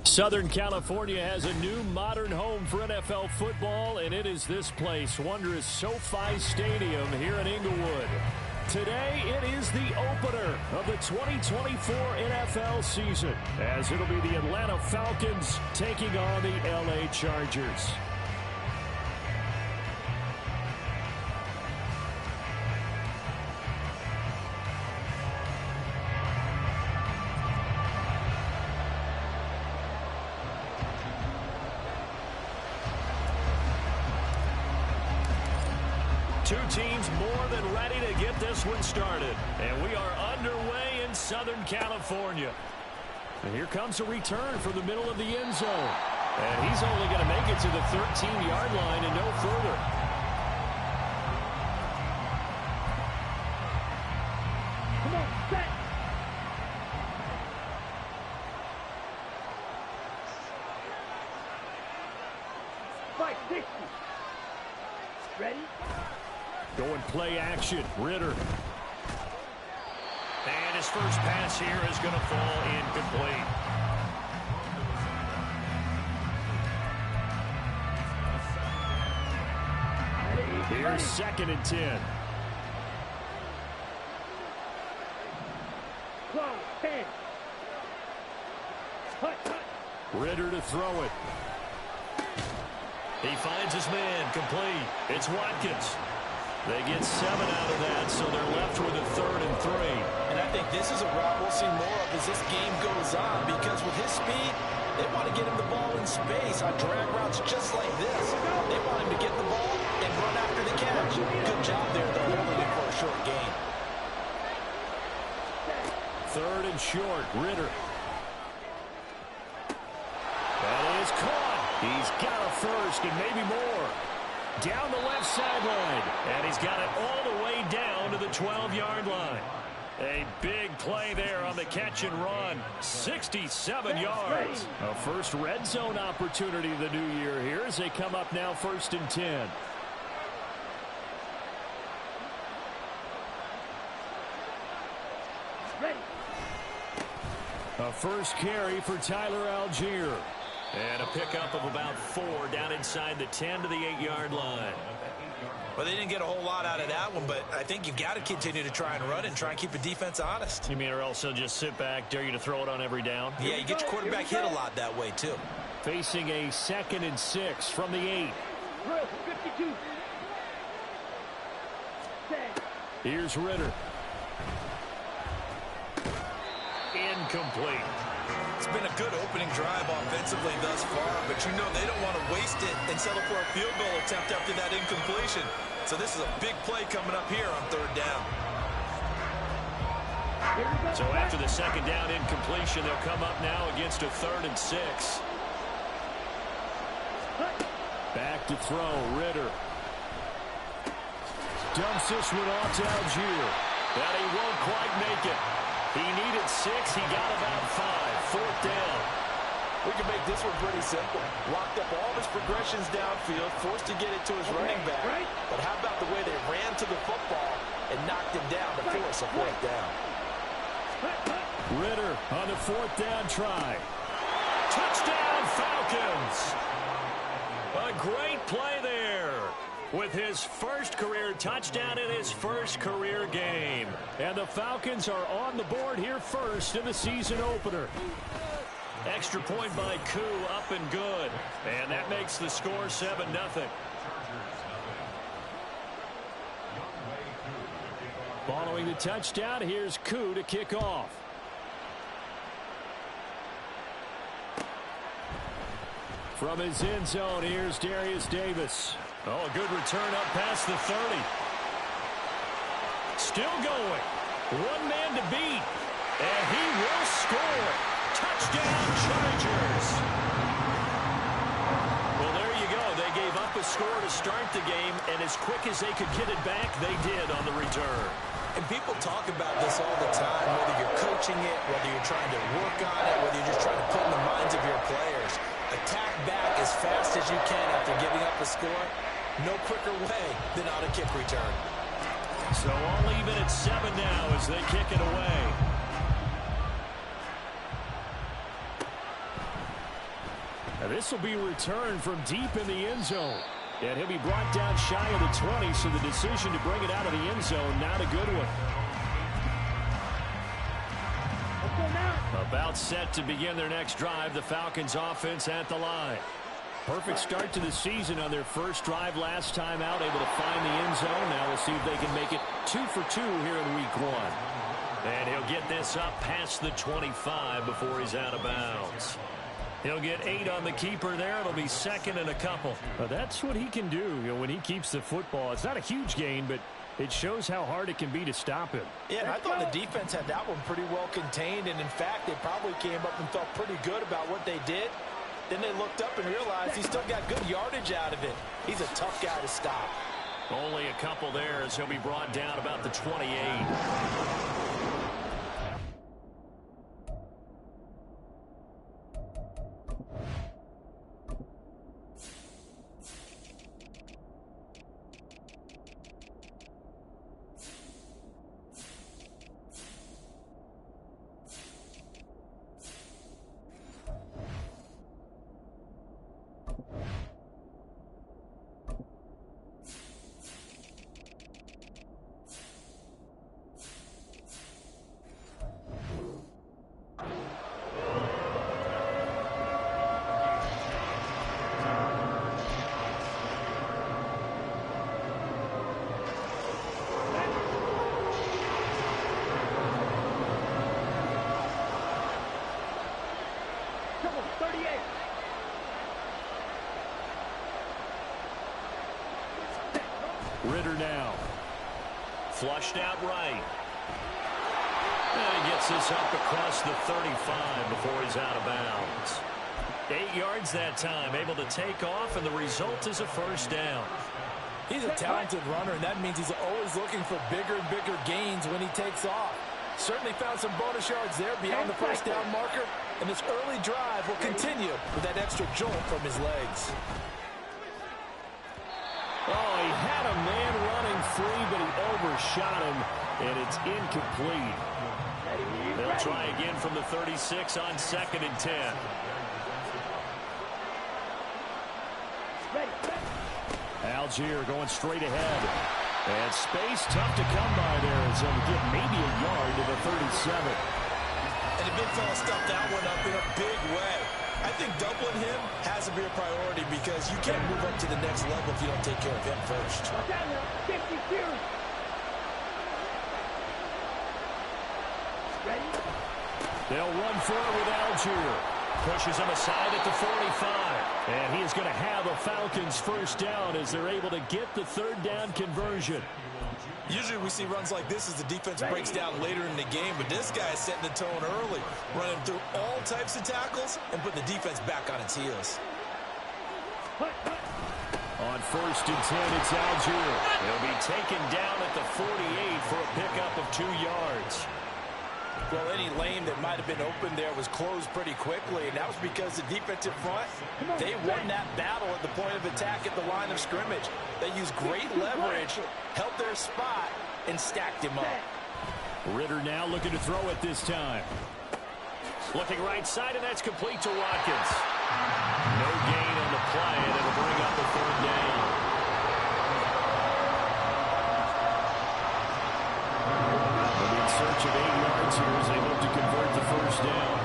Southern California has a new modern home for NFL football, and it is this place, wondrous SoFi Stadium here in Inglewood. Today, it is the opener of the 2024 NFL season, as it'll be the Atlanta Falcons taking on the LA Chargers. Two teams more than ready to get this one started. And we are underway in Southern California. And here comes a return from the middle of the end zone. And he's only going to make it to the 13-yard line and no further. Come on, set. Fight, 60. Ready? Going play action, Ritter. And his first pass here is going to fall incomplete. Here's 2nd and 10. Close, 10. Ritter to throw it. He finds his man, complete. It's Watkins. They get 7 out of that, so they're left with a 3rd and 3. And I think this is a route we'll see more of as this game goes on, because with his speed, they want to get him the ball in space on drag routes just like this. They want him to get the ball and run after the catch. Good job there, though, holding it for a short gain. 3rd and short, Ritter. That is caught. He's got a first and maybe more. Down the left sideline. And he's got it all the way down to the 12-yard line. A big play there on the catch and run. 67 yards. A first red zone opportunity of the new year here as they come up now 1st and 10. Ready. A first carry for Tyler Algier. And a pickup of about 4 down inside the 10 to the 8-yard line. Well, they didn't get a whole lot out of that one, but I think you've got to continue to try and run and try and keep the defense honest. You mean or else they'll just sit back, dare you to throw it on every down? Yeah, you get your quarterback hit a lot that way, too. Facing a 2nd and 6 from the 8. 52. Here's Ritter. Incomplete. It's been a good opening drive offensively thus far, but you know they don't want to waste it and settle for a field goal attempt after that incompletion. So this is a big play coming up here on 3rd down. So after the 2nd down incompletion, they'll come up now against a 3rd and 6. Back to throw, Ritter. Dumps this one off to Algier. But he won't quite make it. He needed 6. He got about 5. 4th down. We can make this one pretty simple. Locked up all of his progressions downfield, forced to get it to his running back. But how about the way they ran to the football and knocked him down to force a 4th down? Ritter on the 4th down try. Touchdown, Falcons! A great play there with his first career touchdown in his first career game. And the Falcons are on the board here first in the season opener. Extra point by Koo, up and good. And that makes the score 7-0. Following the touchdown, here's Koo to kick off. From his end zone, here's Darius Davis. Oh, a good return up past the 30. Still going. One man to beat. And he will score. Touchdown, Chargers. Well, there you go. They gave up a score to start the game, and as quick as they could get it back, they did on the return. And people talk about this all the time, whether you're coaching it, whether you're trying to work on it, whether you're just trying to put in the minds of your players. Attack back as fast as you can after giving up a score. No quicker way than on a kick return. So all even at 7 now as they kick it away. This will be returned from deep in the end zone. And he'll be brought down shy of the 20, so the decision to bring it out of the end zone, not a good one. About set to begin their next drive, the Falcons offense at the line. Perfect start to the season on their first drive last time out, able to find the end zone. Now we'll see if they can make it 2 for 2 here in week 1. And he'll get this up past the 25 before he's out of bounds. He'll get 8 on the keeper there. It'll be second and a couple. Well, that's what he can do, when he keeps the football. It's not a huge gain, but it shows how hard it can be to stop him. Yeah, and I thought the defense had that one pretty well contained, and in fact, they probably came up and felt pretty good about what they did. Then they looked up and realized he still got good yardage out of it. He's a tough guy to stop. Only a couple there as he'll be brought down about the 28. Ritter now. Flushed out right. And he gets this up across the 35 before he's out of bounds. 8 yards that time, able to take off, and the result is a first down. He's a talented runner, and that means he's always looking for bigger and bigger gains when he takes off. Certainly found some bonus yards there beyond the first down marker, and this early drive will continue with that extra jolt from his legs. Oh, he had a man running free, but he overshot him, and it's incomplete. They'll try again from the 36 on 2nd and 10. Algier going straight ahead. And space tough to come by there as he'll get maybe a yard to the 37. And the big fella stuffed that one up in a big way. I think doubling him has to be a priority because you can't move up to the next level if you don't take care of him first. They'll run for it with Algier. Pushes him aside at the 45. And he is going to have a Falcons first down as they're able to get the 3rd down conversion. Usually we see runs like this as the defense breaks down later in the game, but this guy is setting the tone early, running through all types of tackles and putting the defense back on its heels. On 1st and 10, it's Algier. He'll be taken down at the 48 for a pickup of 2 yards. Well, any lane that might have been open there was closed pretty quickly, and that was because the defensive front, they won that battle at the point of attack at the line of scrimmage. They used great leverage, held their spot, and stacked him up. Ritter now looking to throw it this time. Looking right side, and that's complete to Watkins. No gain on the play, and it'll bring up the 3rd down. They'll be in search of 8 yards here as they look to convert the first down.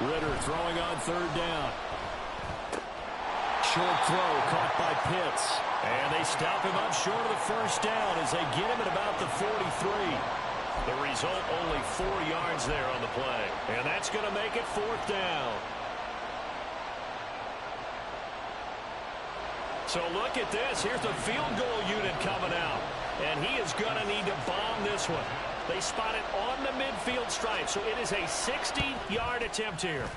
Ritter throwing on 3rd down. Short throw caught by Pitts. And they stop him up short of the first down as they get him at about the 43. The result, only 4 yards there on the play. And that's going to make it 4th down. So look at this. Here's the field goal unit coming out. And he is going to need to bomb this one. They spot it on the midfield stripe. So it is a 60-yard attempt here.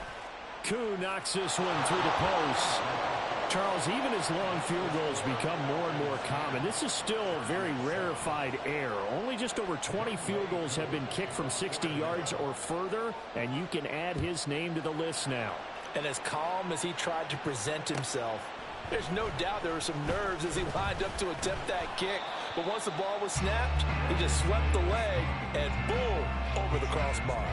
Koo knocks this one through the post. Charles, even as long field goals become more and more common, this is still a very rarefied air. Only just over 20 field goals have been kicked from 60 yards or further, and you can add his name to the list now. And as calm as he tried to present himself, there's no doubt there were some nerves as he lined up to attempt that kick. But once the ball was snapped, he just swept the leg and boom, over the crossbar.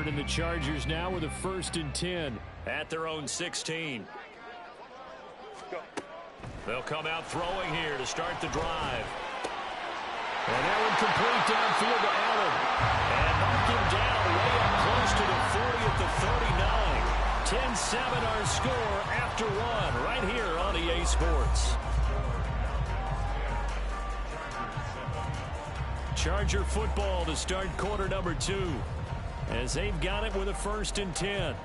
Herbert and the Chargers now with a 1st and 10 at their own 16. They'll come out throwing here to start the drive. And that one complete downfield to Allen. And knock him down way up close to the 40 at the 39. 10-7 our score after one right here on EA Sports. Charger football to start quarter number 2 as they've got it with a 1st and 10.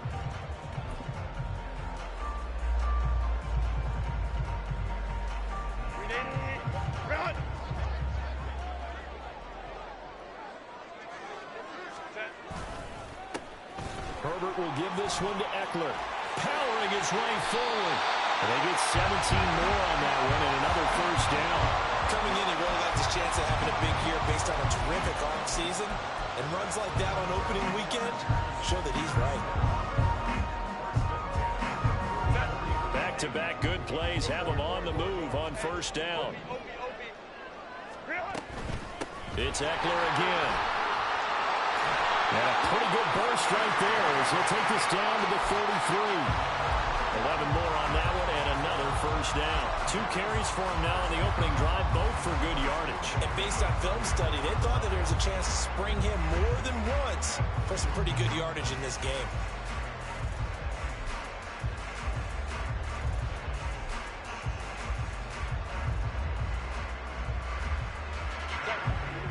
Herbert will give this one to Eckler, powering his way forward. And they get 17 more on that one and another 1st down. Coming in, he really liked his chance of having a big year based on a terrific offseason. And runs like that on opening weekend show that he's right. Back-to-back good plays have him on the move on 1st down. It's Eckler again. And a pretty good burst right there as he'll take this down to the 43. 11 more on that one and another 1st down. 2 carries for him now on the opening drive, both for good yardage. And based on film study, they thought that there was a chance to spring him more than once for some pretty good yardage in this game.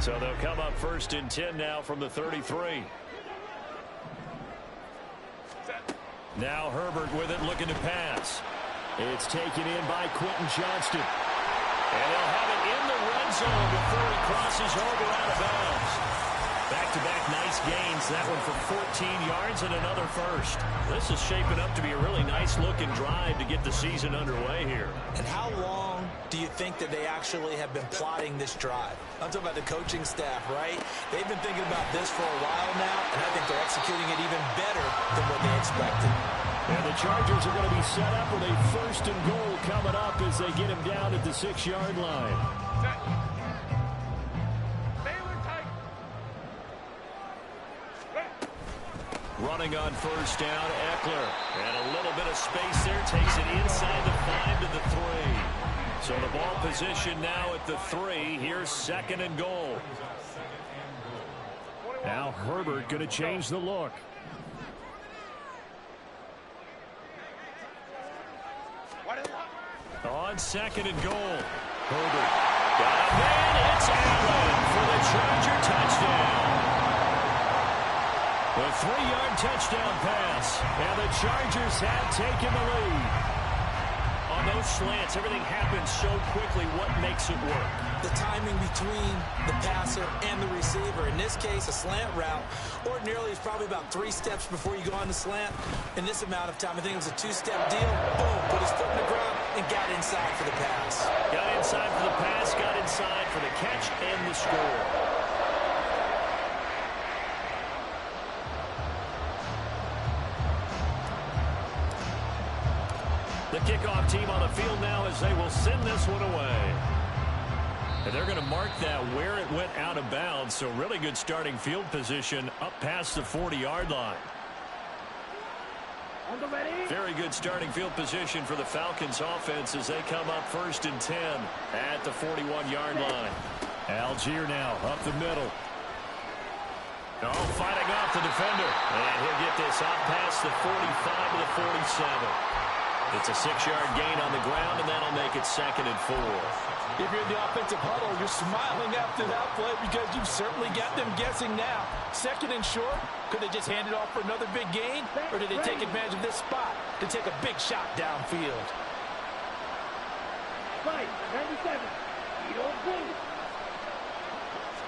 So they'll come up 1st and 10 now from the 33. Now Herbert with it, looking to pass. It's taken in by Quentin Johnston. And they'll have it in the red zone before he crosses over out of bounds. Back-to-back nice gains. That one for 14 yards and another 1st. This is shaping up to be a really nice-looking drive to get the season underway here. And how long do you think that they actually have been plotting this drive? I'm talking about the coaching staff, right? They've been thinking about this for a while now, and I think they're executing it even better than what they expected. And the Chargers are going to be set up with a 1st and goal coming up as they get him down at the 6-yard line. Running on 1st down, Eckler. And a little bit of space there. Takes it inside the 5 to the 3. So the ball position now at the 3. Here's 2nd and goal. Now Herbert going to change the look. On 2nd and goal. Herbert got a man. It's Allen for the Charger touchdown. A 3-yard touchdown pass, and the Chargers have taken the lead. On those slants, everything happens so quickly. What makes it work? The timing between the passer and the receiver. In this case, a slant route ordinarily is probably about 3 steps before you go on the slant. In this amount of time, I think it was a 2-step deal. Boom, put his foot in the ground and got inside for the pass. Got inside for the pass, got inside for the catch and the score. The kickoff team on the field now as they will send this one away. And they're going to mark that where it went out of bounds. So really good starting field position up past the 40-yard line. Very good starting field position for the Falcons offense as they come up 1st and 10 at the 41-yard line. Algier now up the middle. Oh, fighting off the defender. And he'll get this out past the 45 to the 47. It's a 6-yard gain on the ground, and that'll make it 2nd and 4. If you're in the offensive huddle, you're smiling after that play because you've certainly got them guessing now. 2nd and short, could they just hand it off for another big gain? Or did they take advantage of this spot to take a big shot downfield? Right, 97. You don't play.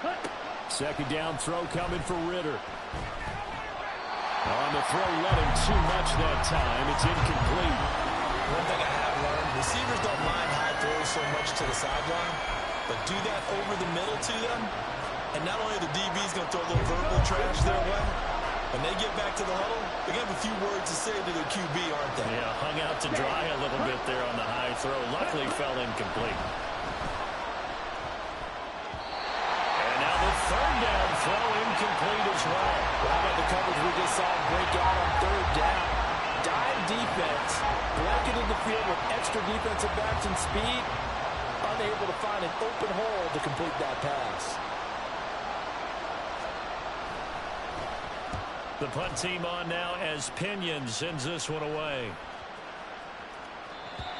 Cut. 2nd down throw coming for Ritter. On the throw, let him too much that time. It's incomplete. One thing I have learned, receivers don't mind high throws so much to the sideline, but do that over the middle to them, and not only are the DBs going to throw a little verbal trash their way, when they get back to the huddle, they have a few words to say to their QB, aren't they? Yeah, hung out to dry a little bit there on the high throw. Luckily fell incomplete. And now the 3rd down throw incomplete as well. How about the coverage we just saw break out on third down? Dime defense, blanketed the field with extra defensive backs and speed, unable to find an open hole to complete that pass. The punt team on now as Pinion sends this one away.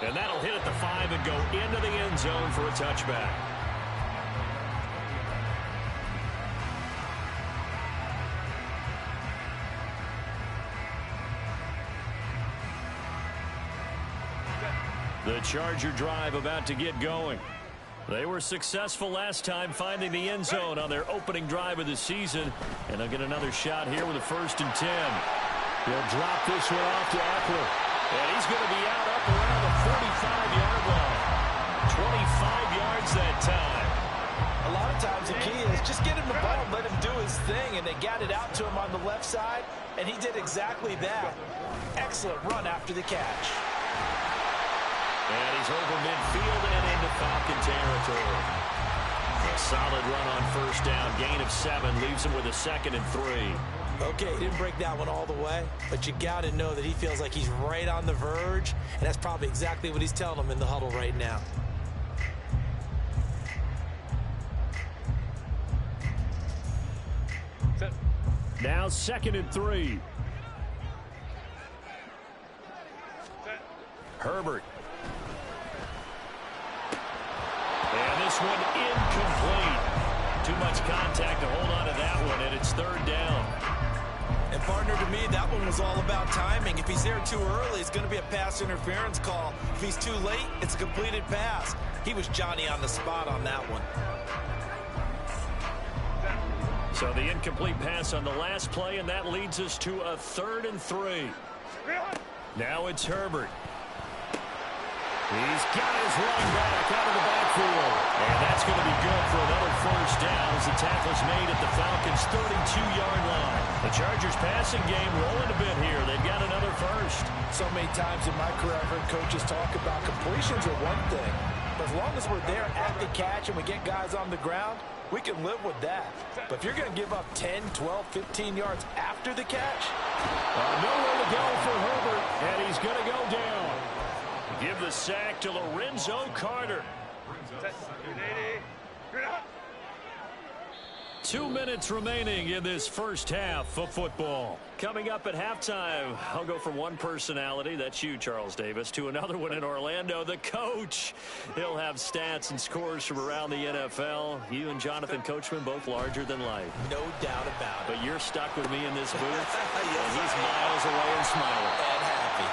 And that'll hit at the 5 and go into the end zone for a touchback. The Charger drive about to get going. They were successful last time finding the end zone on their opening drive of the season. And they'll get another shot here with a 1st and 10. They'll drop this one off to Eckler. And he's going to be out up around the 45-yard line. 25 yards that time. A lot of times the key is just get him the ball and let him do his thing. And they got it out to him on the left side. And he did exactly that. Excellent run after the catch. And he's over midfield and into Falcon territory. A solid run on 1st down. Gain of 7 leaves him with a 2nd and 3. Okay, he didn't break that one all the way, but you got to know that he feels like he's right on the verge, and that's probably exactly what he's telling them in the huddle right now. Now 2nd and 3. Herbert. And this one incomplete. Too much contact to hold on to that one, and it's 3rd down. And partner, to me, that one was all about timing. If he's there too early, it's going to be a pass interference call. If he's too late, it's a completed pass. He was Johnny on the spot on that one. So the incomplete pass on the last play, and that leads us to a 3rd and 3. Now it's Herbert. He's got his running back out of the backfield. And that's going to be good for another 1st down as the tackle's made at the Falcons' 32-yard line. The Chargers passing game rolling a bit here. They've got another 1st. So many times in my career I've heard coaches talk about completions are one thing. But as long as we're there at the catch and we get guys on the ground, we can live with that. But if you're going to give up 10, 12, 15 yards after the catch, nowhere to go for Herbert, and he's going to go down. Give the sack to Lorenzo Carter. 2 minutes remaining in this 1st half of football. Coming up at halftime, I'll go from one personality, that's you, Charles Davis, to another one in Orlando, the coach. He'll have stats and scores from around the NFL. You and Jonathan Coachman both larger than life. no doubt about it. But you're stuck with me in this booth, and he's miles away and smiling. And happy.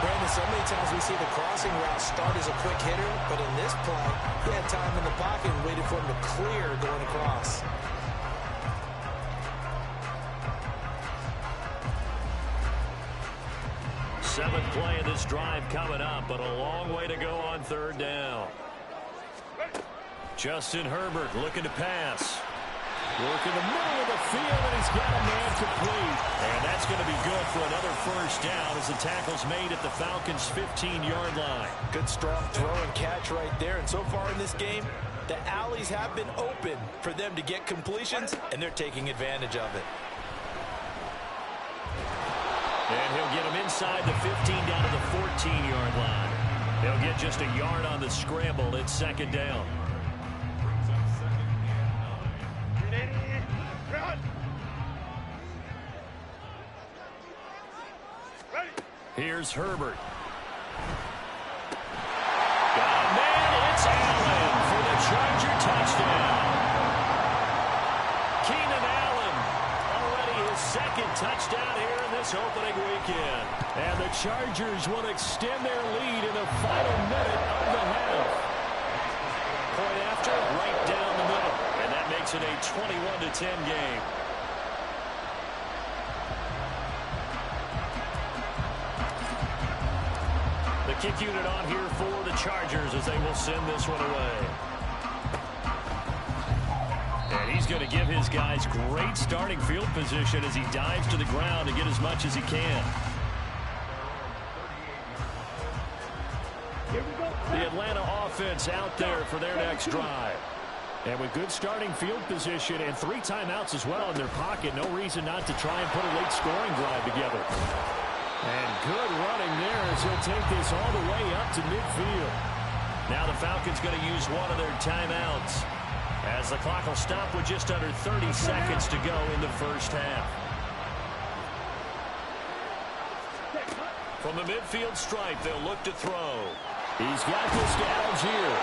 Brandon, so many times we see the crossing route start as a quick hitter, but in this play, he had time in the pocket and waited for him to clear going across. Seventh play of this drive coming up, but a long way to go on 3rd down. Justin Herbert looking to pass. Working the middle of the field, and he's got a man complete. And that's going to be good for another 1st down as the tackle's made at the Falcons' 15-yard line. Good strong throw and catch right there. And so far in this game, the alleys have been open for them to get completions, and they're taking advantage of it. And he'll get him inside the 15 down to the 14-yard line. They'll get just a yard on the scramble. It's 2nd down. Here's Herbert. Got a man, it's Allen for the Charger touchdown. Keenan Allen, already his 2nd touchdown here in this opening weekend. And the Chargers will extend their lead in the final minute of the half. Point after, right down the middle. And that makes it a 21-10 game. The kick unit on here for the Chargers as they will send this one away. And he's going to give his guys great starting field position as he dives to the ground to get as much as he can. The Atlanta offense out there for their next drive. And with good starting field position and 3 timeouts as well in their pocket, no reason not to try and put a late scoring drive together. And good running there as he'll take this all the way up to midfield. Now the Falcons going to use one of their timeouts as the clock will stop with just under 30 seconds to go in the first half. From the midfield stripe, they'll look to throw. He's got this to Algier.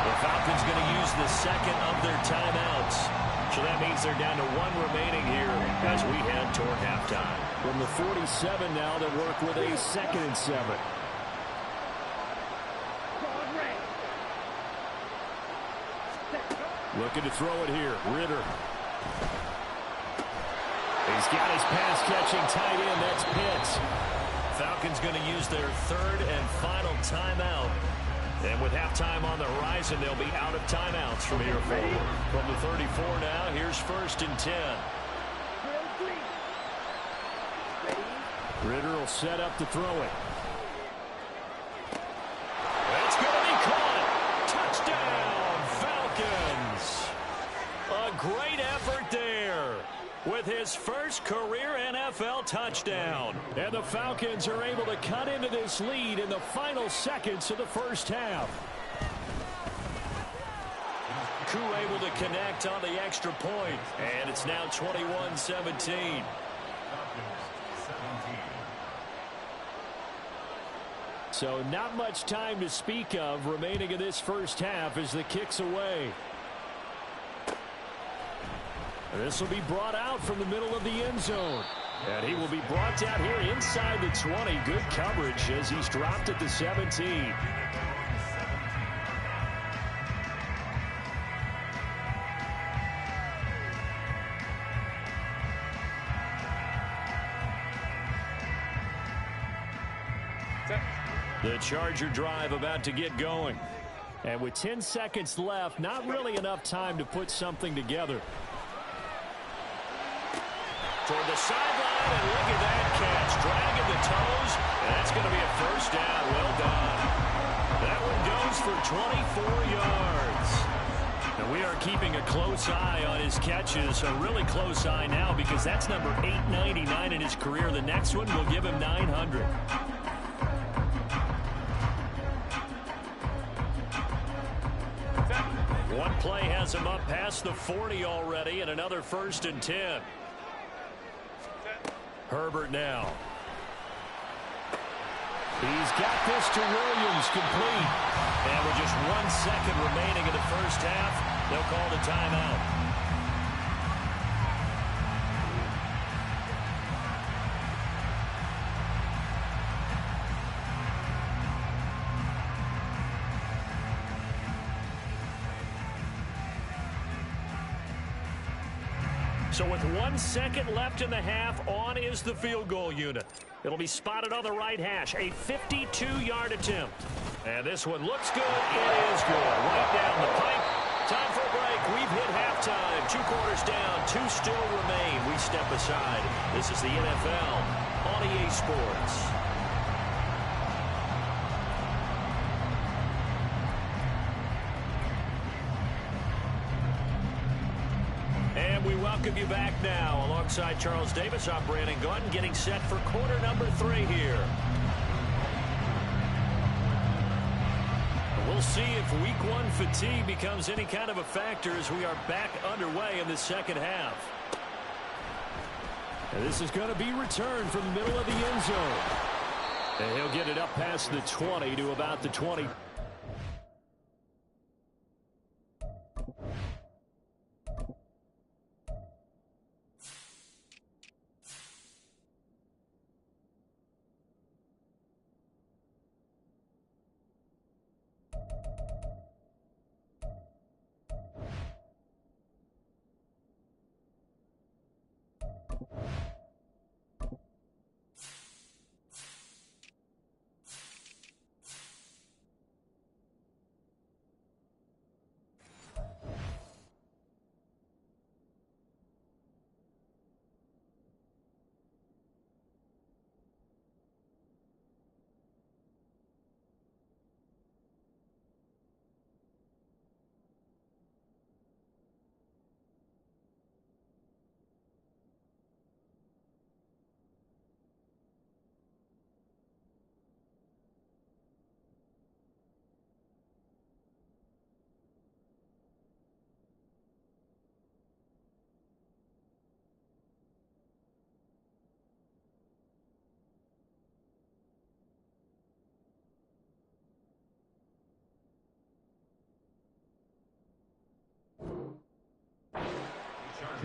The Falcons going to use the second of their timeouts. So that means they're down to 1 remaining here as we head toward halftime. From the 47 now, they work with a 2nd and 7. Looking to throw it here. Ritter. He's got his pass-catching tight end. That's Pitts. Falcons going to use their 3rd and final timeout. And with halftime on the horizon, they'll be out of timeouts from here forward. From the 34 now, here's 1st and 10. Ritter will set up to throw it. That's going to be caught. Touchdown, Falcons. A great effort there with his first career NFL touchdown. And the Falcons are able to cut into this lead in the final seconds of the first half. Koo able to connect on the extra point, and it's now 21-17. So not much time to speak of remaining in this first half as the kick's away. This will be brought out from the middle of the end zone. And he will be brought down here inside the 20. Good coverage as he's dropped at the 17. The Charger drive about to get going. And with 10 seconds left, not really enough time to put something together. Toward the sideline, and look at that catch. Dragging the toes, and that's going to be a first down. Well done. That one goes for 24 yards. And we are keeping a close eye on his catches, a really close eye now because that's number 899 in his career. The next one will give him 900. One play has him up past the 40 already, and another 1st and 10. Herbert now. He's got this to Williams, complete. And with just 1 second remaining in the first half, they'll call the timeout. So with 1 second left in the half, on is the field goal unit. It'll be spotted on the right hash, a 52-yard attempt. And this one looks good. It is good. Right down the pipe. Time for a break. We've hit halftime. 2 quarters down. 2 still remain. We step aside. This is the NFL on EA Sports. And we welcome you back now. Alongside Charles Davis, I'm Brandon Gordon, getting set for quarter number 3 here. We'll see if week 1 fatigue becomes any kind of a factor as we are back underway in the second half. And this is going to be returned from the middle of the end zone. And he'll get it up past the 20 to about the 20.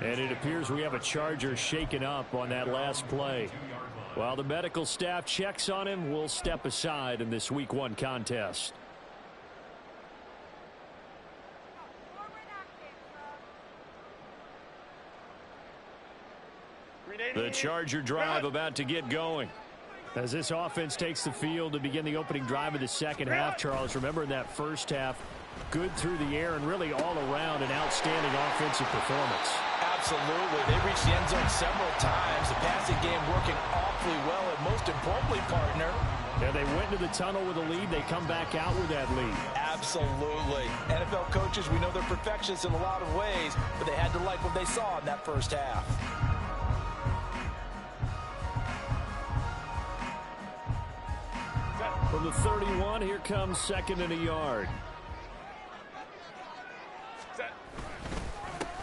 And it appears we have a Charger shaken up on that last play. While the medical staff checks on him, we'll step aside in this Week 1 contest. The Charger drive about to get going. As this offense takes the field to begin the opening drive of the second half, Charles, remember in that first half, good through the air and really all around an outstanding offensive performance. Absolutely. They reached the end zone several times. The passing game working awfully well, and most importantly, partner. Yeah, they went into the tunnel with a lead. They come back out with that lead. Absolutely. NFL coaches, we know they're perfectionists in a lot of ways, but they had to like what they saw in that first half. From the 31, here comes 2nd and a yard.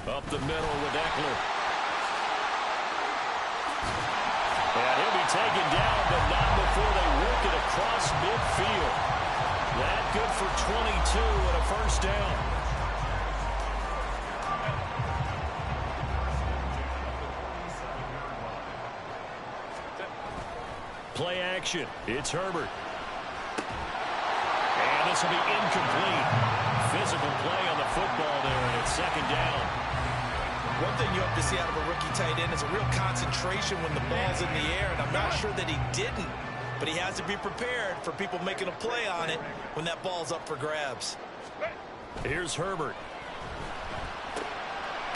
Up the middle with Eckler. And he'll be taken down, but not before they work it across midfield. That good for 22 and a first down. Play action. It's Herbert. And this will be incomplete. Physical play on the football there, and it's 2nd down. One thing you have to see out of a rookie tight end is a real concentration when the ball's in the air, and I'm not sure that he didn't, but he has to be prepared for people making a play on it when that ball's up for grabs. Here's Herbert.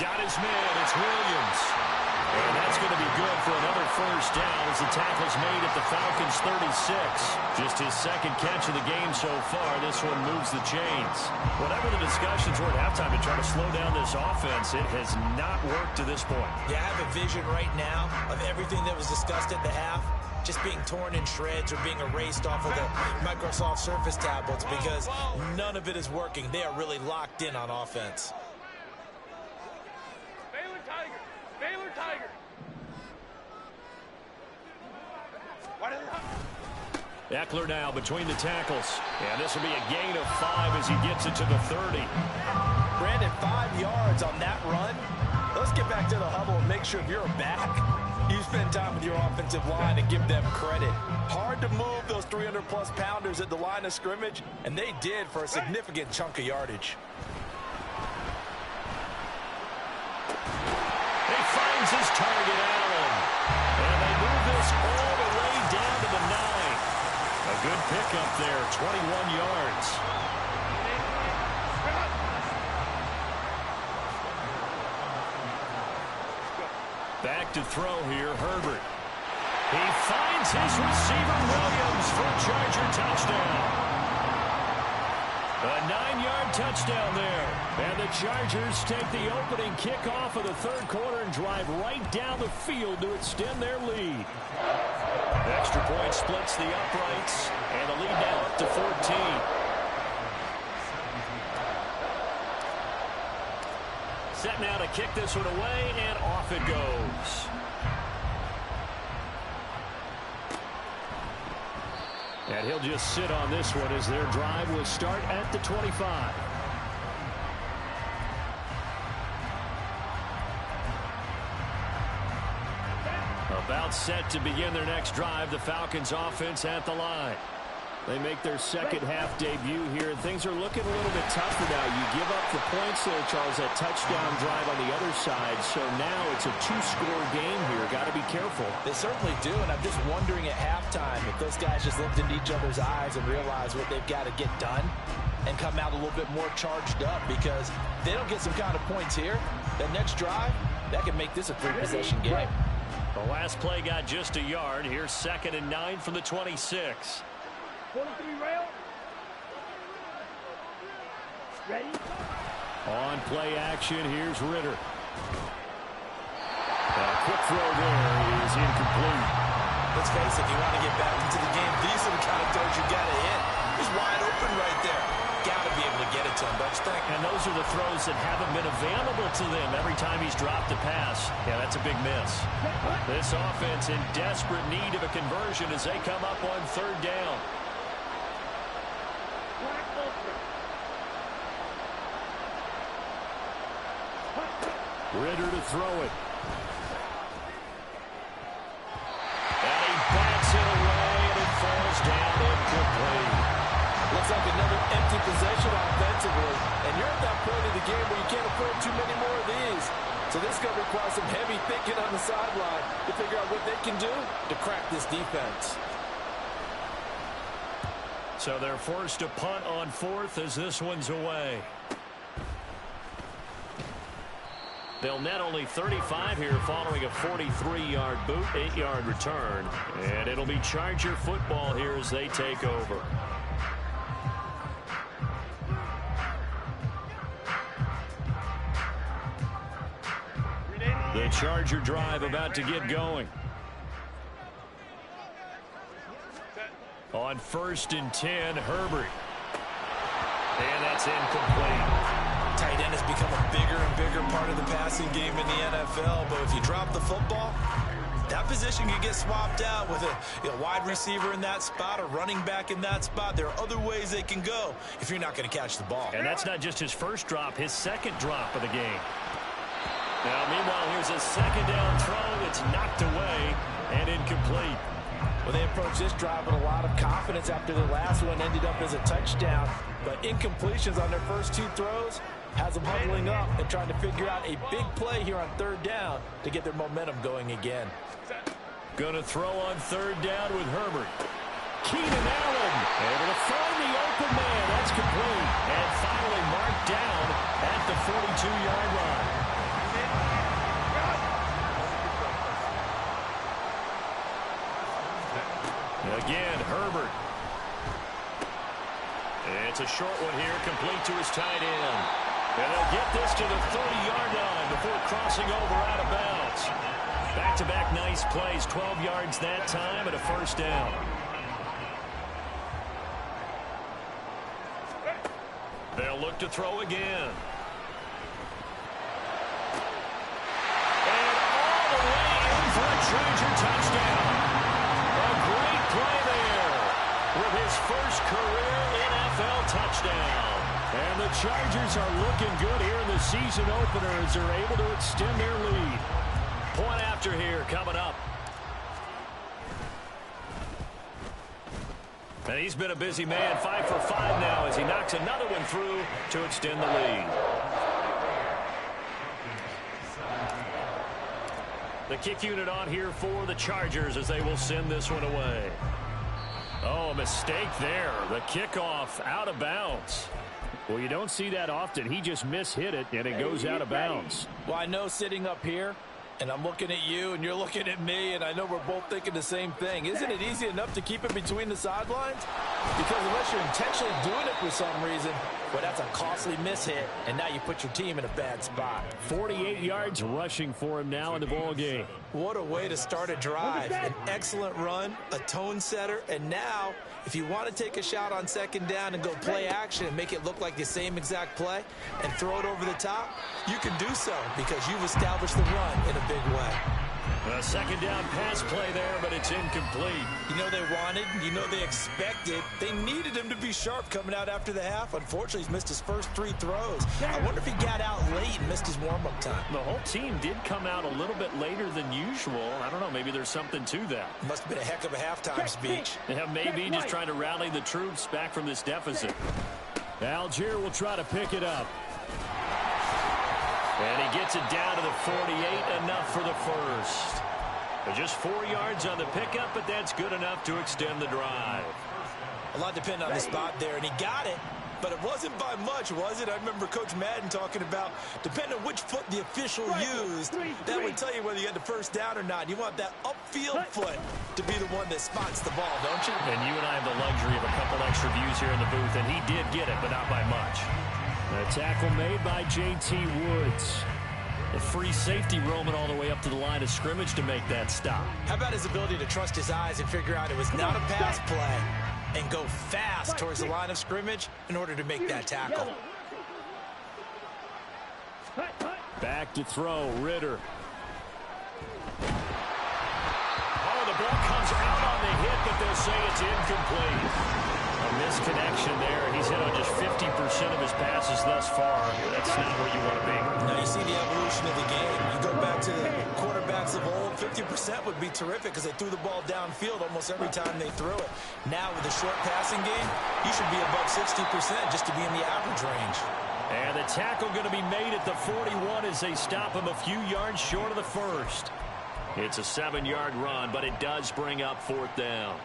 Got his man. It's Williams. And that's going to be good for another first down as the tackle's made at the Falcons' 36. Just his 2nd catch of the game so far. This one moves the chains. Whatever the discussions were at halftime to try to slow down this offense, it has not worked to this point. Yeah, I have a vision right now of everything that was discussed at the half just being torn in shreds or being erased off of the Microsoft Surface tablets because none of it is working. They are really locked in on offense. Baylor Tiger. Eckler now between the tackles. And this will be a gain of 5 as he gets it to the 30. Brandon, 5 yards on that run. Let's get back to the huddle and make sure if you're back, you spend time with your offensive line and give them credit. Hard to move those 300-plus pounders at the line of scrimmage, and they did for a significant chunk of yardage. His target, Allen. And they move this all the way down to the 9. A good pickup there, 21 yards. Back to throw here, Herbert. He finds his receiver, Williams, for a Charger touchdown. A 9-yard touchdown there. And the Chargers take the opening kickoff of the 3rd quarter and drive right down the field to extend their lead. Extra point splits the uprights, and the lead now up to 14. Set now to kick this one away, and off it goes. And he'll just sit on this one as their drive will start at the 25. About set to begin their next drive, the Falcons offense at the line. They make their second half debut here, and things are looking a little bit tougher now. You give up the points there, Charles, that touchdown drive on the other side. So now it's a 2-score game here. Got to be careful. They certainly do, and I'm just wondering at halftime if those guys just looked into each other's eyes and realized what they've got to get done and come out a little bit more charged up, because if they don't get some kind of points here, that next drive, that can make this a 3-possession game. The last play got just a yard. Here's 2nd and 9 from the 26. 43 rail. Ready? On play action, here's Ritter. A quick throw there is incomplete. Let's face it, if you want to get back into the game, these are the kind of throws you got to hit. He's wide open right there. Got to be able to get it to him, don't you think? And those are the throws that haven't been available to them every time he's dropped a pass. Yeah, that's a big miss. This offense in desperate need of a conversion as they come up on 3rd down. Ritter to throw it. And he bats it away, and it falls down incomplete. Looks like another empty possession offensively. And you're at that point in the game where you can't afford too many more of these. So this is going to require some heavy thinking on the sideline to figure out what they can do to crack this defense. So they're forced to punt on fourth as this one's away. They'll net only 35 here following a 43-yard boot, 8-yard return. And it'll be Charger football here as they take over. The Charger drive about to get going. On 1st and 10, Herbert. And that's incomplete. Tight end has become a bigger and bigger part of the passing game in the NFL, but if you drop the football, that position can get swapped out with a wide receiver in that spot, a running back in that spot. There are other ways they can go if you're not going to catch the ball. And that's not just his first drop, his second drop of the game. Now, meanwhile, here's a second down throw that's knocked away and incomplete. Well, they approached this drive with a lot of confidence after the last one ended up as a touchdown. But incompletions on their first 2 throws has them huddling up and trying to figure out a big play here on 3rd down to get their momentum going again. Going to throw on 3rd down with Herbert. Keenan Allen able to find the open man. That's complete. And finally marked down at the 42-yard line. Again, Herbert. It's a short one here, complete to his tight end. And they'll get this to the 30-yard line before crossing over out of bounds. Back-to-back nice plays, 12 yards that time and a first down. They'll look to throw again. And all the way in for a Charger touchdown. A great play there with his first career NFL touchdown. And the Chargers are looking good here in the season opener as they're able to extend their lead. Point after here coming up. And he's been a busy man, 5 for 5 now as he knocks another one through to extend the lead. The kick unit on here for the Chargers as they will send this one away. Oh, a mistake there. The kickoff out of bounds. Well, you don't see that often. He just mishit it, and it goes out of bounds. Well, I know sitting up here, and I'm looking at you, and you're looking at me, and I know we're both thinking the same thing. Isn't it easy enough to keep it between the sidelines? Because unless you're intentionally doing it for some reason, well, that's a costly mishit, and now you put your team in a bad spot. 48 yards rushing for him now in the ball game. What a way to start a drive. An excellent run, a tone setter, and now if you want to take a shot on 2nd down and go play action and make it look like the same exact play and throw it over the top, you can do so because you've established the run in a big way. A 2nd down pass play there, but it's incomplete. You know they wanted, you know they expected. They needed him to be sharp coming out after the half. Unfortunately, he's missed his first 3 throws. I wonder if he got out late and missed his warm-up time. The whole team did come out a little bit later than usual. I don't know, maybe there's something to that. Must have been a heck of a halftime speech. Yeah, maybe just trying to rally the troops back from this deficit. Algier will try to pick it up. And he gets it down to the 48, enough for the first. Just 4 yards on the pickup, but that's good enough to extend the drive. A lot depended on the spot there, and he got it. But it wasn't by much, was it? I remember Coach Madden talking about, depending on which foot the official used, that would tell you whether you had the first down or not. You want that upfield foot to be the one that spots the ball, don't you? And you and I have the luxury of a couple extra views here in the booth, and he did get it, but not by much. A tackle made by J.T. Woods. The free safety roaming all the way up to the line of scrimmage to make that stop. How about his ability to trust his eyes and figure out it was not a pass play and go fast towards the line of scrimmage in order to make that tackle. Back to throw, Ritter. Oh, the ball comes out on the hit, but they'll say it's incomplete. A misconnection there. He's hit on just 50% of his passes thus far. That's not where you want to be. Now you see the evolution of the game. 50% would be terrific because they threw the ball downfield almost every time they threw it. Now with a short passing game, you should be above 60% just to be in the average range. And the tackle going to be made at the 41 as they stop him a few yards short of the first. It's a 7-yard run, but it does bring up 4th down.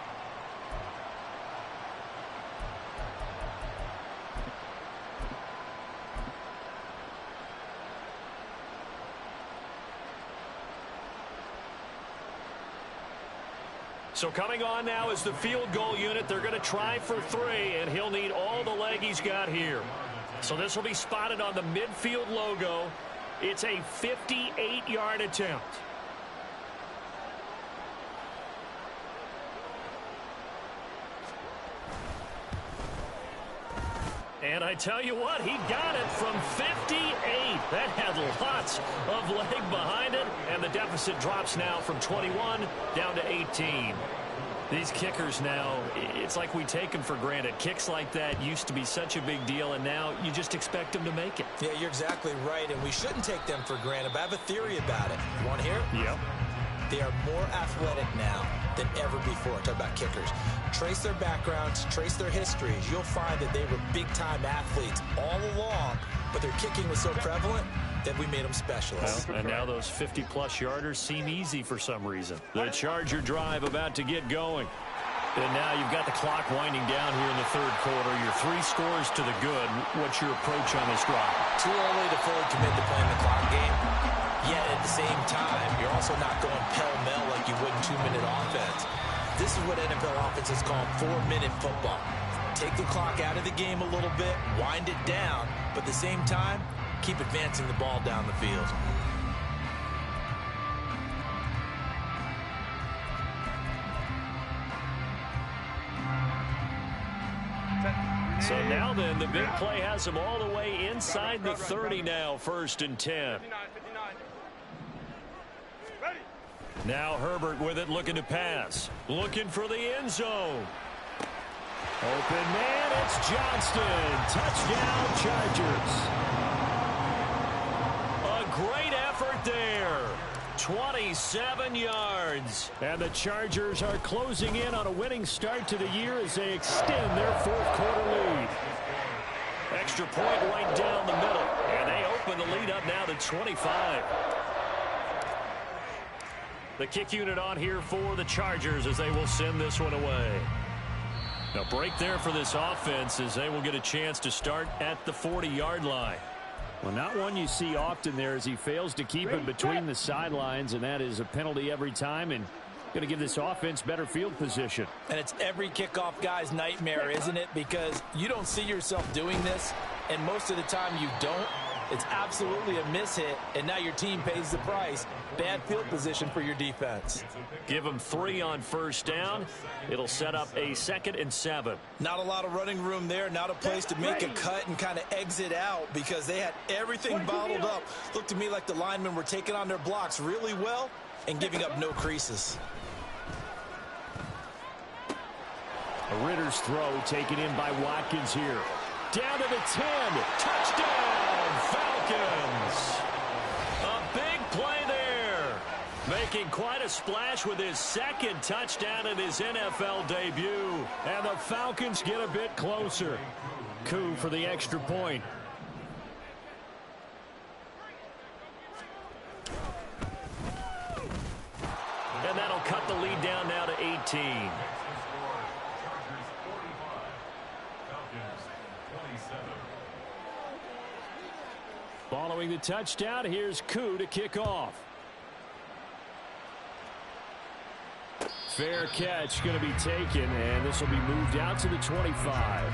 So coming on now is the field goal unit. They're going to try for 3, and he'll need all the leg he's got here. So this will be spotted on the midfield logo. It's a 58-yard attempt. And I tell you what, he got it from 58. That had lots of leg behind it, and the deficit drops now from 21 down to 18. These kickers now, it's like we take them for granted. Kicks like that used to be such a big deal, and now you just expect them to make it. Yeah, you're exactly right, and we shouldn't take them for granted, but I have a theory about it. You want to hear it? Yep. They are more athletic now than ever before. Talk about kickers. Trace their backgrounds, trace their histories. You'll find that they were big-time athletes all along, but their kicking was so prevalent that we made them specialists. Well, and now those 50-plus yarders seem easy for some reason. The Charger drive about to get going. And now you've got the clock winding down here in the 3rd quarter. Your 3 scores to the good. What's your approach on this drive? Too early to fully commit to playing the clock game. Yet at the same time, you're also not going pell-mell like you would in 2-minute offense. This is what NFL offenses call 4-minute football. Take the clock out of the game a little bit, wind it down, but at the same time, keep advancing the ball down the field. So now then, the big play has them all the way inside the 30 now, 1st and 10. Now Herbert with it, looking to pass. Looking for the end zone. Open man, it's Johnston. Touchdown, Chargers. A great effort there. 27 yards. And the Chargers are closing in on a winning start to the year as they extend their 4th quarter lead. Extra point right down the middle. And they open the lead up now to 25. The kick unit on here for the Chargers as they will send this one away. Now break there for this offense as they will get a chance to start at the 40-yard line. Well, not one you see often there as he fails to keep it between the sidelines, and that is a penalty every time and going to give this offense better field position. And it's every kickoff guy's nightmare, isn't it? Because you don't see yourself doing this, and most of the time you don't. It's absolutely a mishit, and now your team pays the price. Bad field position for your defense. Give them 3 on 1st down. It'll set up a 2nd and 7. Not a lot of running room there. Not a place to make a cut and kind of exit out because they had everything bottled up. Looked to me like the linemen were taking on their blocks really well and giving up no creases. A Ritter's throw taken in by Watkins here. Down to the 10. Touchdown, Falcons. A big play there. Making quite a splash with his 2nd touchdown in his NFL debut. And the Falcons get a bit closer. Coup for the extra point. And that'll cut the lead down now to 18. Following the touchdown, here's Coup to kick off. Fair catch going to be taken, and this will be moved out to the 25.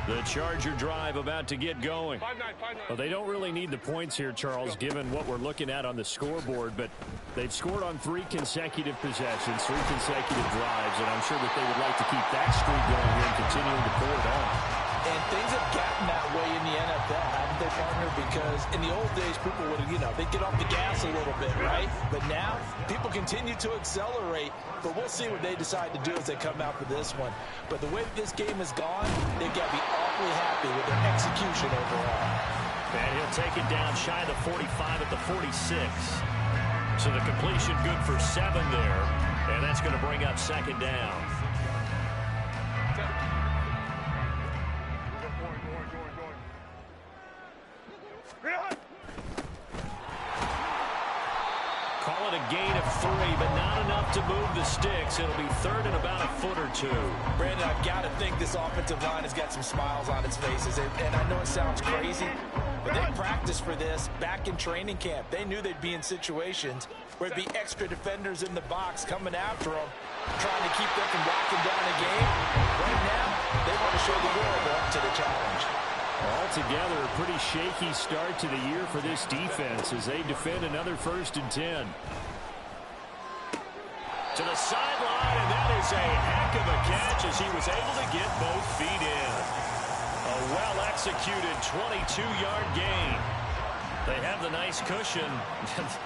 The Charger drive about to get going. 5-9. Well, they don't really need the points here, Charles, given what we're looking at on the scoreboard, but they've scored on 3 consecutive possessions, 3 consecutive drives, and I'm sure that they would like to keep that streak going here and continuing to pour it on. And things have gotten that way in the NFL, haven't they, partner? Because in the old days, people would, they'd get off the gas a little bit, right? But now, people continue to accelerate. But we'll see what they decide to do as they come out for this one. But the way this game has gone, they've got to be awfully happy with their execution overall. And he'll take it down shy of the 45 at the 46. So the completion good for 7 there. And that's going to bring up second down. Call it a gain of 3, but not enough to move the sticks. It'll be third and about a foot or 2. Brandon, I've got to think this offensive line has got some smiles on its faces. And I know it sounds crazy, but they practiced for this back in training camp. They knew they'd be in situations where there'd be extra defenders in the box coming after them, trying to keep them from locking down a game. Right now, they want to show the world they're up to the challenge. Altogether, a pretty shaky start to the year for this defense as they defend another 1st and 10. To the sideline, and that is a heck of a catch as he was able to get both feet in. A well-executed 22-yard gain. They have the nice cushion.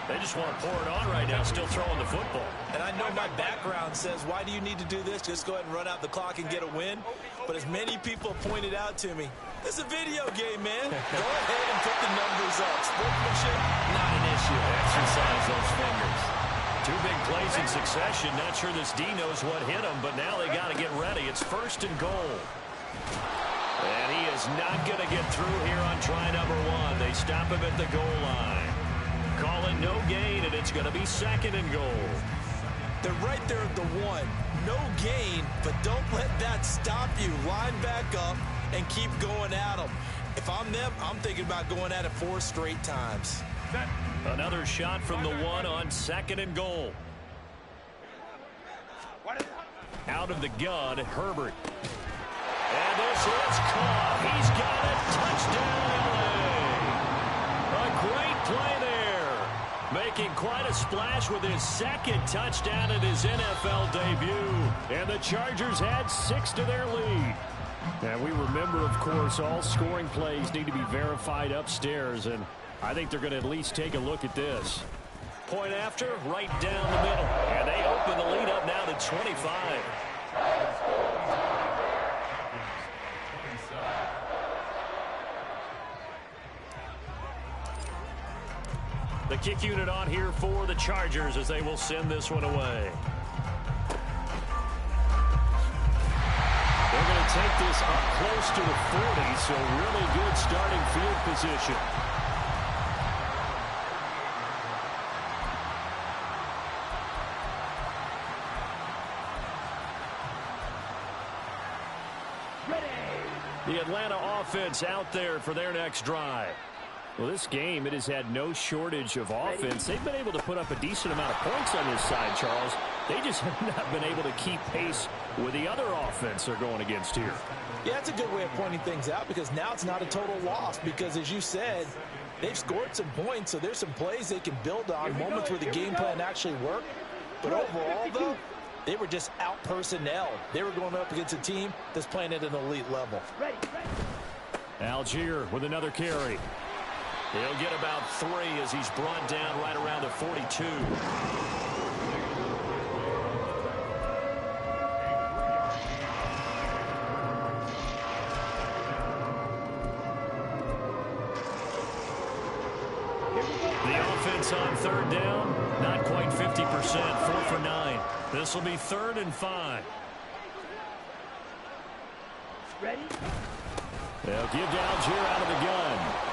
They just want to pour it on right now, still throwing the football. And I know my background says, why do you need to do this? Just go ahead and run out the clock and get a win. But as many people pointed out to me, it's a video game, man. Go ahead and put the numbers up. Sportsmanship, not an issue. Exercise those fingers. 2 big plays in succession. Not sure this D knows what hit him, but now they got to get ready. It's 1st and goal. And he is not going to get through here on try number 1. They stop him at the goal line. Call it no gain, and it's going to be 2nd and goal. They're right there at the 1. No gain, but don't let that stop you. Line back up and keep going at them. If I'm them, I'm thinking about going at it 4 straight times. Another shot from the 1 on 2nd and goal. Out of the gun, Herbert. And this is caught. He's got it. Touchdown, LA. A great play there. Making quite a splash with his 2nd touchdown in his NFL debut. And the Chargers had 6 to their lead. And we remember, of course, all scoring plays need to be verified upstairs. And I think they're going to at least take a look at this. Point after, right down the middle. And they open the lead up now to 25. The kick unit on here for the Chargers as they will send this one away. They're going to take this up close to the 40, so really good starting field position. The Atlanta offense out there for their next drive. Well, this game, it has had no shortage of offense. They've been able to put up a decent amount of points on this side, Charles. They just have not been able to keep pace with the other offense they're going against here. Yeah, that's a good way of pointing things out because now it's not a total loss because, as you said, they've scored some points, so there's some plays they can build on, moments where the game plan actually worked. But overall, though, they were just out-personnel. They were going up against a team that's playing at an elite level. Algier with another carry. He'll get about 3 as he's brought down right around the 42. The offense on 3rd down, not quite 50%, 4 for 9. This will be 3rd and 5. Ready? They'll give to Algier out of the gun.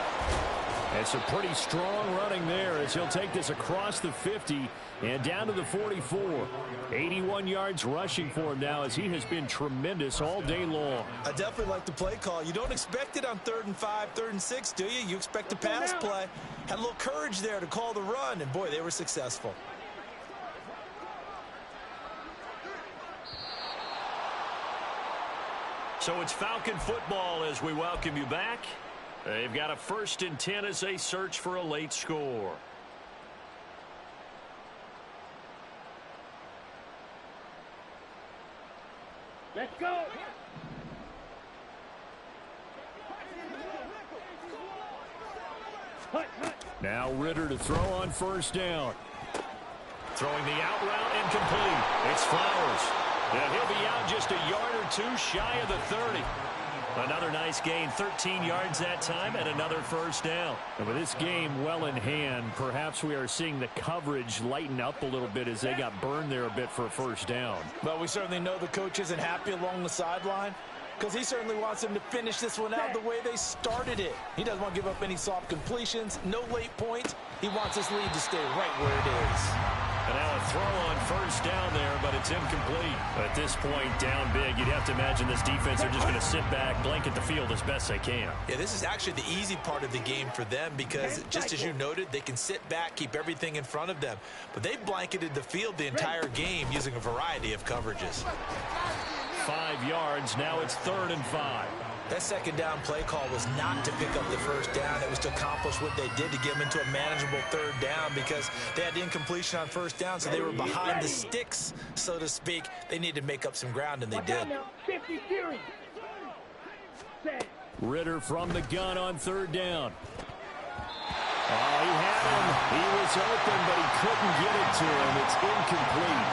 It's a pretty strong running there as he'll take this across the 50 and down to the 44. 81 yards rushing for him now as he has been tremendous all day long. I definitely like the play call. You don't expect it on 3rd and 5, 3rd and 6, do you? You expect a pass play. Had a little courage there to call the run, and boy, they were successful. So it's Falcon football as we welcome you back. They've got a 1st and 10 as they search for a late score. Let's go. Now Ritter to throw on first down. Throwing the out route incomplete. It's Flowers. And he'll be out just a yard or two shy of the 30. Another nice gain, 13 yards that time, and another first down. And with this game well in hand, perhaps we are seeing the coverage lighten up a little bit as they got burned there a bit for a first down. But we certainly know the coach isn't happy along the sideline, because he certainly wants them to finish this one out the way they started it. He doesn't want to give up any soft completions, no late points. He wants his lead to stay right where it is. And now a throw on first down there, but it's incomplete. At this point, down big, you'd have to imagine this defense are just going to sit back, blanket the field as best they can. Yeah, this is actually the easy part of the game for them because, just as you noted, they can sit back, keep everything in front of them. But they've blanketed the field the entire game using a variety of coverages. 5 yards, now it's 3rd and 5. That second down play call was not to pick up the first down. It was to accomplish what they did to get them into a manageable 3rd down because they had the incompletion on first down, so they were behind the sticks, so to speak. They needed to make up some ground, and they did. Ritter from the gun on 3rd down. Oh, he had him. He was open, but he couldn't get it to him. It's incomplete.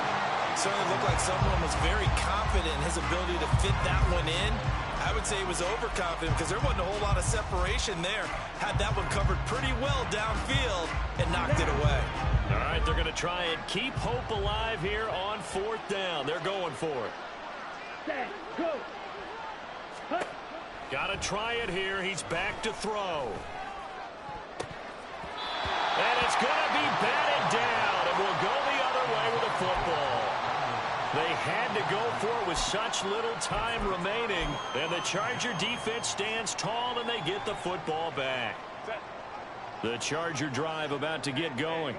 Certainly looked like someone was very confident in his ability to fit that one in. I would say he was overconfident because there wasn't a whole lot of separation there. Had that one covered pretty well downfield and knocked it away. All right, they're going to try and keep hope alive here on 4th down. They're going for it. Got to try it here. He's back to throw. And it's going to be batted down, and we'll go the other way with the football. They had to go for it with such little time remaining, and the Charger defense stands tall, and they get the football back. The Charger drive about to get going.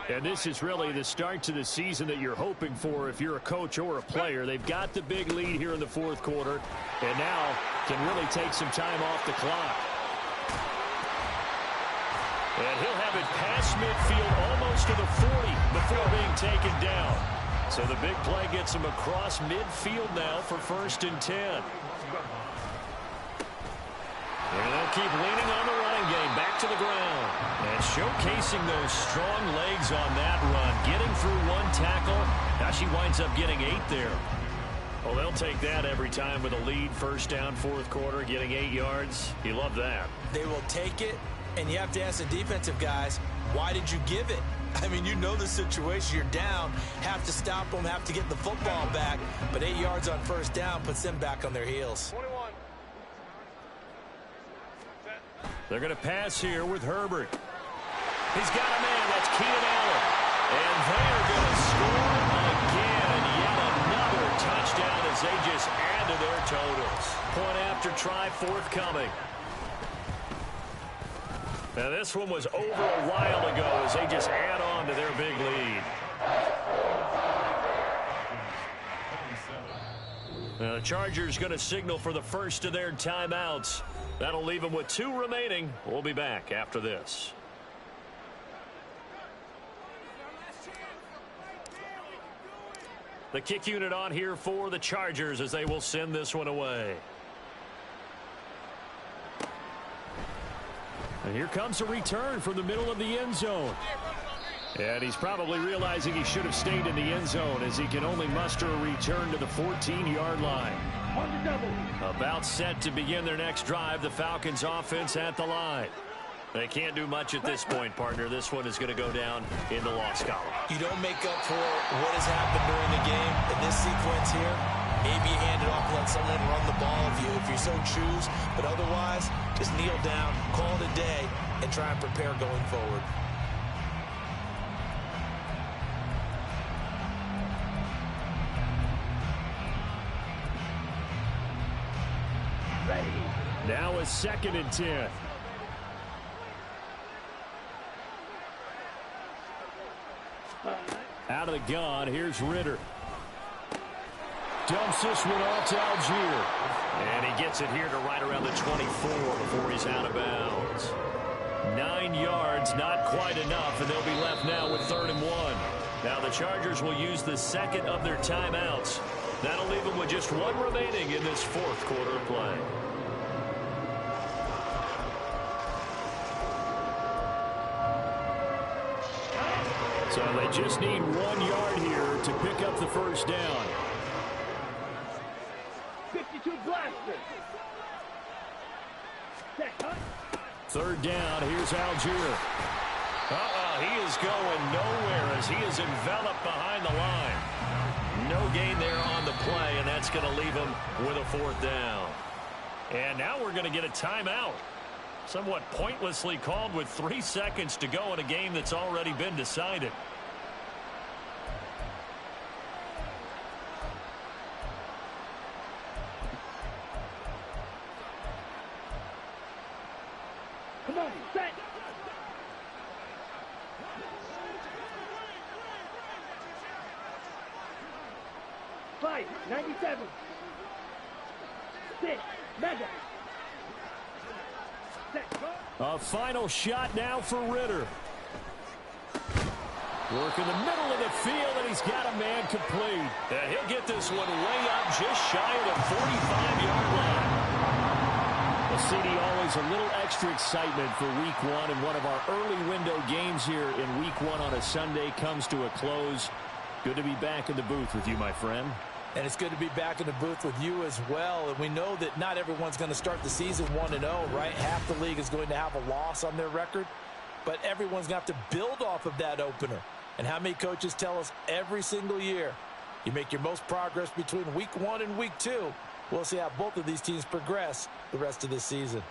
And this is really the start to the season that you're hoping for if you're a coach or a player. They've got the big lead here in the 4th quarter, and now can really take some time off the clock. And he'll have it past midfield almost to the 40 before being taken down. So the big play gets him across midfield now for 1st and 10. And they'll keep leaning on the running game back to the ground. And showcasing those strong legs on that run. Getting through 1 tackle. Now she winds up getting 8 there. Well, they'll take that every time with a lead. 1st down, 4th quarter, getting 8 yards. You love that. They will take it, and you have to ask the defensive guys, why did you give it? I mean, you know the situation. You're down, have to stop them, have to get the football back. But 8 yards on 1st down puts them back on their heels. 21. They're going to pass here with Herbert. He's got a man. That's Keenan Allen. And they're going to score again. Yet another touchdown as they just add to their totals. Point after try forthcoming. Now, this one was over a while ago as they just add on to their big lead. Now, the Chargers going to signal for the first of their timeouts. That'll leave them with 2 remaining. We'll be back after this. The kick unit on here for the Chargers as they will send this one away. And here comes a return from the middle of the end zone. And he's probably realizing he should have stayed in the end zone as he can only muster a return to the 14-yard line. About set to begin their next drive, the Falcons offense at the line. They can't do much at this point, partner. This one is going to go down in the loss column. You don't make up for what has happened during the game in this sequence here. Maybe you hand it off and let someone run the ball if you so choose. But otherwise, just kneel down, call it a day, and try and prepare going forward. Now a 2nd and 10. Out of the gun, here's Ritter. Dumps this one off to Algier. And he gets it here to right around the 24 before he's out of bounds. 9 yards, not quite enough, and they'll be left now with 3rd and 1. Now the Chargers will use the 2nd of their timeouts. That'll leave them with just 1 remaining in this 4th quarter of play. So they just need 1 yard here to pick up the first down. 52 blaster. Third down, here's Algier. He is going nowhere as he is enveloped behind the line. No gain there on the play, and that's going to leave him with a fourth down. And now we're going to get a timeout. Somewhat pointlessly called with 3 seconds to go in a game that's already been decided. Come on, set. Five, 97. 6, mega. A final shot now for Ritter. Work in the middle of the field, and he's got a man complete. And he'll get this one way up just shy of the 45-yard line. Well, CD, always a little extra excitement for Week 1, and one of our early window games here in Week 1 on a Sunday comes to a close. Good to be back in the booth with you, my friend. And it's good to be back in the booth with you as well. And we know that not everyone's going to start the season 1-0, right? Half the league is going to have a loss on their record. But everyone's going to have to build off of that opener. And how many coaches tell us every single year, you make your most progress between Week 1 and Week 2. We'll see how both of these teams progress the rest of this season.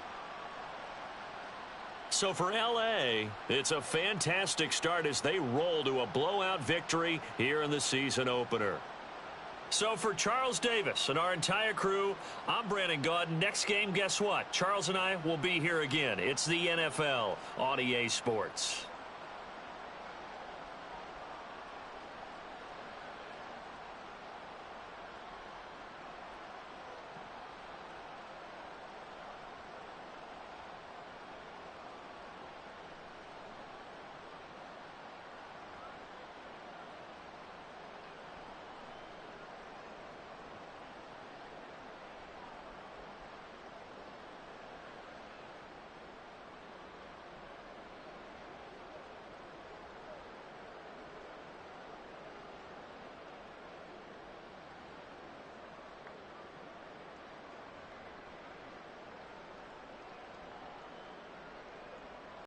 So for L.A., it's a fantastic start as they roll to a blowout victory here in the season opener. So for Charles Davis and our entire crew, I'm Brandon Gaudin. Next game, guess what? Charles and I will be here again. It's the NFL on EA Sports.